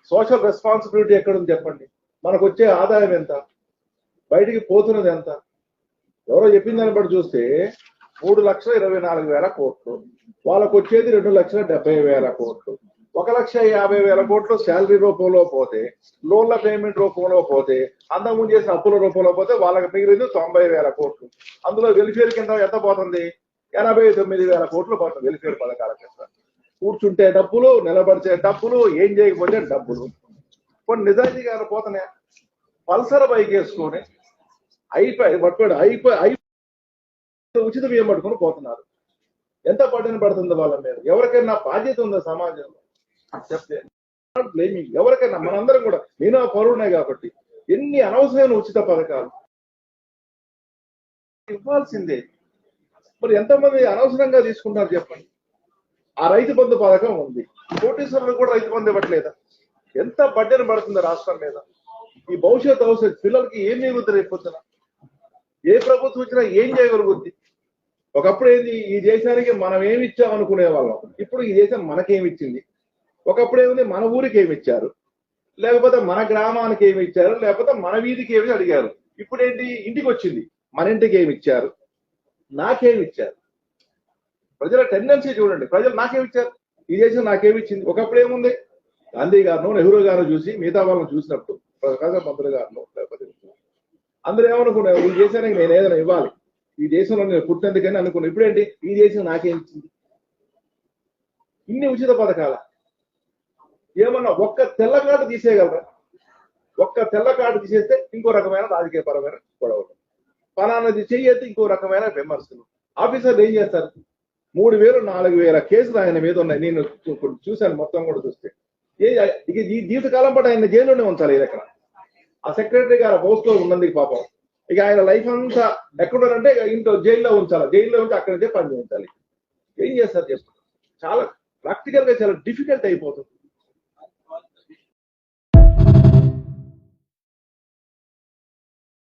Social responsibility ఎక్కడుంది చెప్పండి? మనకు వచ్చే ఆదాయం ఎంత, బయటికి పోతున్నది ఎంత? ఎవరో చెప్పిన దాన్ని బట్టి చూస్తే 3,24,000 కోట్లు, వాళ్ళకు వచ్చేది 2,70,000 కోట్లు. 1,50,000 కోట్లు శాలరీ రూపంలో పోతే, లోన్ల పేమెంట్ రూపంలో పోతే, అంతకుముందు చేసిన అప్పుల రూపంలో పోతే వాళ్ళకి మిగిలింది 90,000 కోట్లు. అందులో వెల్ఫేర్ కింద ఎంత పోతుంది? 89,000 కోట్లు పోతుంది వెల్ఫేర్ పథకాల కింద. కూర్చుంటే డబ్బులు, నిలబడితే డబ్బులు, ఏం చేయకపోతే డబ్బులు. కొన్ని నిజాయితీగా పోతున్నాయి. పల్సర్ బైక్ వేసుకొని అయిపోయి ఉచిత బియ్యం పట్టుకొని పోతున్నారు. ఎంత పడిన పడుతుంది వాళ్ళ మీద? ఎవరికైనా బాధ్యత ఉందా సమాజంలో చెప్తే? బ్లేమింగ్ ఎవరికైనా, మనందరం కూడా, నేను ఆ పౌరుడే కాబట్టి ఎన్ని అనవసరమైన ఉచిత పథకాలు ఇవ్వాల్సిందే. మరి ఎంతమంది అనవసరంగా తీసుకుంటారు చెప్పండి? ఆ రైతు బంధు పథకం ఉంది, కోటీశ్వరులు కూడా రైతు బంధు ఇవ్వట్లేదా? ఎంత బడ్డెన పడుతుంది రాష్ట్రం మీద? ఈ భవిష్యత్తు పిల్లలకి ఏం మిగులుతుంది రేపొద్దున? ఏ ప్రభుత్వం వచ్చినా ఏం చేయగలుగుద్ది? ఒకప్పుడు ఏంది, ఈ దేశానికి మనం ఏమి ఇచ్చాం అనుకునే వాళ్ళం, ఇప్పుడు ఈ దేశం మనకేమిచ్చింది. ఒకప్పుడు ఏముంది, మన ఊరికి ఏమి ఇచ్చారు, లేకపోతే మన గ్రామానికి ఏమి ఇచ్చారు, లేకపోతే మన వీధికి ఏమి అడిగారు. ఇప్పుడు ఏంటి, ఇంటికి వచ్చింది, మన ఇంటికి ఏమి ఇచ్చారు, నాకేమి ఇచ్చారు. ప్రజల టెండెన్సీ చూడండి, ప్రజలు నాకేమి ఇచ్చారు, ఈ దేశం నాకేమి ఇచ్చింది. ఒకప్పుడు ఏముంది, గాంధీ గారిను, నెహ్రూ గారు చూసి మిగతా వాళ్ళని చూసినప్పుడు, ప్రకాశం పంతులు గారిను, లేకపోతే అందరూ ఏమనుకున్నారు, ఈ దేశానికి నేను ఏదైనా ఇవ్వాలి, ఈ దేశంలో నేను పుట్టినందుకని అనుకున్నాను. ఇప్పుడేంటి, ఈ దేశం నాకేం ఇచ్చింది? ఇన్ని ఉచిత పథకాల? ఏమన్నా ఒక్క తెల్ల కార్డు తీసేయగలరా? ఒక్క తెల్ల కార్డు తీసేస్తే ఇంకో రకమైన రాజకీయపరమైన గొడవలు, పలానాది చెయ్యొద్దు ఇంకో రకమైన విమర్శలు. ఆఫీసర్లు ఏం చేస్తారు? 3,000 4,000 కేసులు ఆయన మీద ఉన్నాయి. నేను చూశాను, మొత్తం కూడా చూస్తే ఈ జీవితకాలం పాటు ఆయన జైల్లోనే ఉంచాలి. ఈ లెక్కన ఆ సెక్రటరీ గారు పోస్ట్ లో ఉన్నందుకు పాపం ఇక ఆయన లైఫ్ అంతా ఎక్కడున్నారంటే ఇంట్లో జైల్లో ఉంచాలి, జైల్లో ఉంటే అక్కడి నుంచే పని చేయించాలి. ఏం చేస్తారు చెప్పండి? చాలా ప్రాక్టికల్ గా చాలా డిఫికల్ట్ అయిపోతుంది.